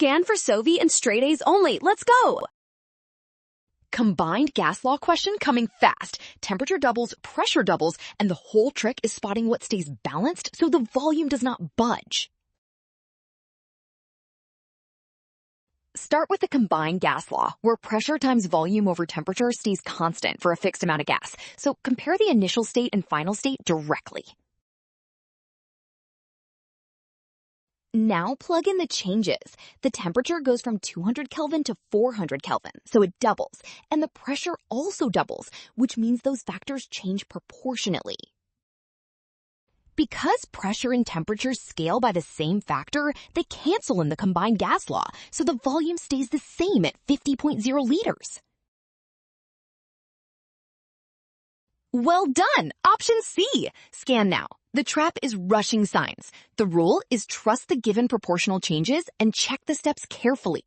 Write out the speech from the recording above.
Scan for Sovi and straight A's only. Let's go! Combined gas law question coming fast. Temperature doubles, pressure doubles, and the whole trick is spotting what stays balanced so the volume does not budge. Start with the combined gas law, where pressure times volume over temperature stays constant for a fixed amount of gas. So compare the initial state and final state directly. Now plug in the changes. The temperature goes from 200 Kelvin to 400 Kelvin, so it doubles. And the pressure also doubles, which means those factors change proportionately. Because pressure and temperature scale by the same factor, they cancel in the combined gas law, so the volume stays the same at 50.0 liters. Well done! Option C! Scan now. The trap is rushing signs. The rule is trust the given proportional changes and check the steps carefully.